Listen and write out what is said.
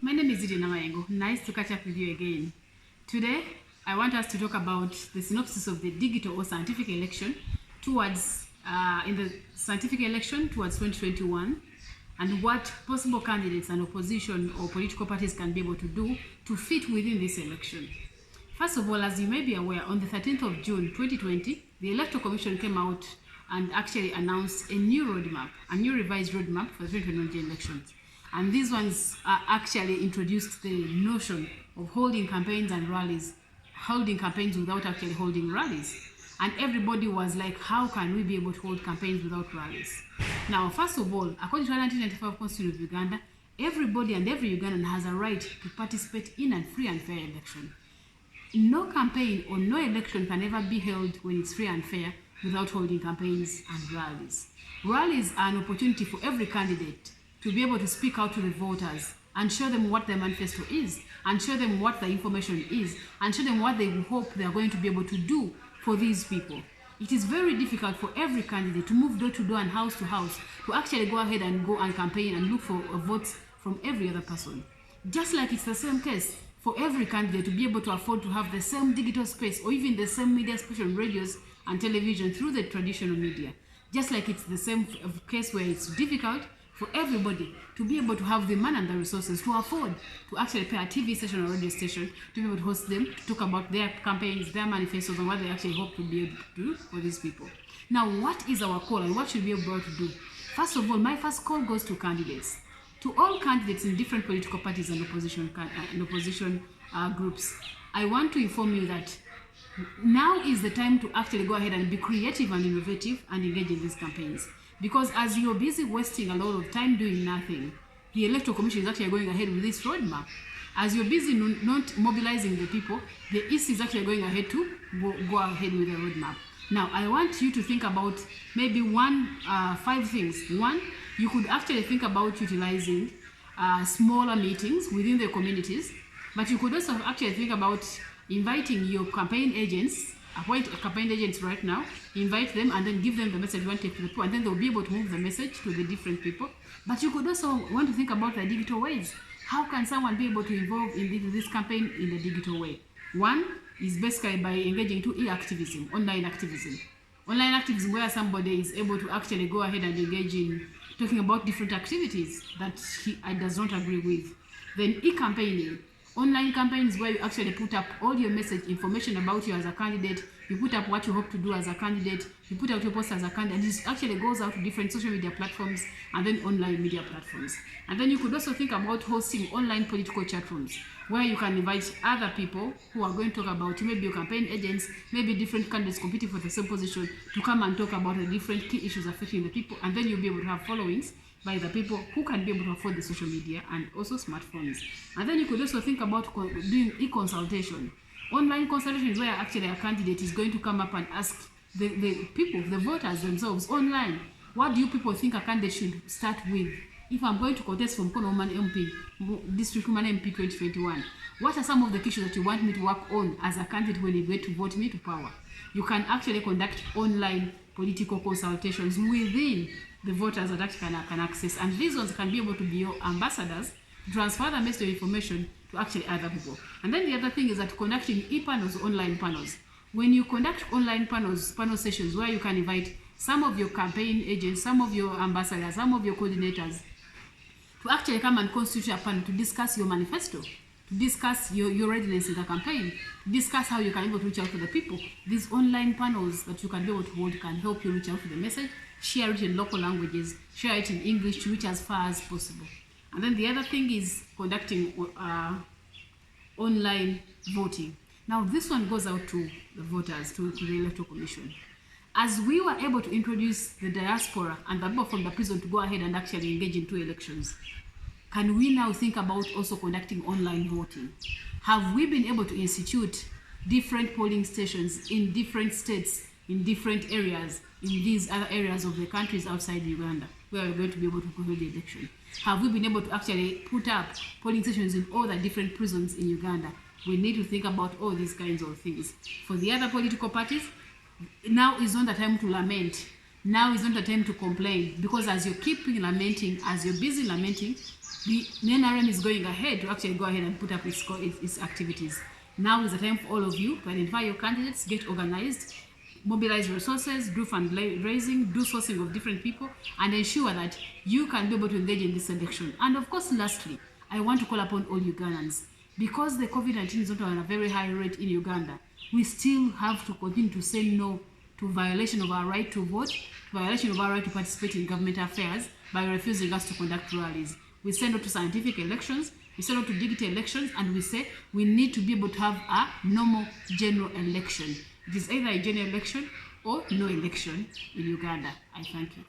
My name is Irina Mayengo. Nice to catch up with you again. Today, I want us to talk about the synopsis of the digital or scientific election towards, in the scientific election towards 2021, and what possible candidates and opposition or political parties can be able to do to fit within this election. First of all, as you may be aware, on the 13th of June 2020, the Electoral Commission came out and actually announced a new roadmap, a new revised roadmap for the 2021 elections. And these ones actually introduced the notion of holding campaigns and rallies, holding campaigns without actually holding rallies. And everybody was like, how can we be able to hold campaigns without rallies? Now, first of all, according to the 1995 Constitution of Uganda, everybody and every Ugandan has a right to participate in a free and fair election. No campaign or no election can ever be held when it's free and fair without holding campaigns and rallies. Rallies are an opportunity for every candidate to be able to speak out to the voters and show them what their manifesto is, and show them what the information is, and show them what they hope they are going to be able to do for these people. It is very difficult for every candidate to move door to door and house to house to actually go ahead and go and campaign and look for votes from every other person. Just like it's the same case for every candidate to be able to afford to have the same digital space or even the same media space on radios and television through the traditional media. Just like it's the same case where it's difficult for everybody to be able to have the money and the resources to afford to actually pay a TV station or radio station to be able to host them, to talk about their campaigns, their manifestos, and what they actually hope to be able to do for these people. Now, what is our call and what should we be able to do? First of all, my first call goes to candidates. To all candidates in different political parties and opposition groups, I want to inform you that now is the time to actually go ahead and be creative and innovative and engage in these campaigns. Because as you're busy wasting a lot of time doing nothing, the Electoral Commission is actually going ahead with this roadmap. As you're busy not mobilizing the people, the EC is actually going ahead to go ahead with the roadmap. Now, I want you to think about maybe 5 things. One, you could actually think about utilizing smaller meetings within the communities, but you could also actually think about inviting your campaign agents, appoint campaign agents right now, invite them and then give them the message you want to take to the people, and then they'll be able to move the message to the different people. But you could also want to think about the digital ways. How can someone be able to involve in this campaign in the digital way? One is basically by engaging to e-activism, online activism. Online activism where somebody is able to actually go ahead and engage in talking about different activities that he does not agree with. Then e-campaigning. Online campaigns where you actually put up all your message information about you as a candidate, you put up what you hope to do as a candidate, you put out your post as a candidate, and it actually goes out to different social media platforms and then online media platforms. And then you could also think about hosting online political chat rooms where you can invite other people who are going to talk about you, maybe your campaign agents, maybe different candidates competing for the same position, to come and talk about the different key issues affecting the people, and then you'll be able to have followings by the people who can be able to afford the social media and also smartphones. And then you could also think about doing e-consultation. Online consultation is where actually a candidate is going to come up and ask the people, the voters themselves online, what do you people think a candidate should start with? If I'm going to contest for Mkono Woman MP, District Woman MP 2021, what are some of the issues that you want me to work on as a candidate when you get to vote me to power? You can actually conduct online political consultations within the voters that actually can access, and these ones can be able to be your ambassadors to transfer the message of information to actually other people. And then the other thing is that conducting e-panels, online panels. When you conduct online panel sessions where you can invite some of your campaign agents, some of your ambassadors, some of your coordinators to actually come and constitute a panel to discuss your manifesto, to discuss your readiness in the campaign, to discuss how you can be able to reach out to the people. These online panels that you can be able to hold can help you reach out to the message, share it in local languages, share it in English to reach as far as possible. And then the other thing is conducting online voting. Now this one goes out to the voters, to the Electoral Commission. As we were able to introduce the diaspora and the people from the prison to go ahead and actually engage in 2 elections, can we now think about also conducting online voting? Have we been able to institute different polling stations in different states, in different areas, in these other areas of the countries outside Uganda, where we're going to be able to hold the election? Have we been able to actually put up polling stations in all the different prisons in Uganda? We need to think about all these kinds of things. For the other political parties, now is not the time to lament. Now is not the time to complain, because as you keep lamenting, as you're busy lamenting, the NRM is going ahead to actually go ahead and put up its activities. Now is the time for all of you to identify your candidates, get organized, mobilize resources, do fundraising, do sourcing of different people, and ensure that you can be able to engage in this election. And of course, lastly, I want to call upon all Ugandans. Because the COVID-19 is not on a very high rate in Uganda, we still have to continue to say no to violation of our right to vote, violation of our right to participate in government affairs by refusing us to conduct rallies. We say no to scientific elections, we say no to digital elections, and we say we need to be able to have a normal general election. It is either a general election or no election in Uganda. I thank you.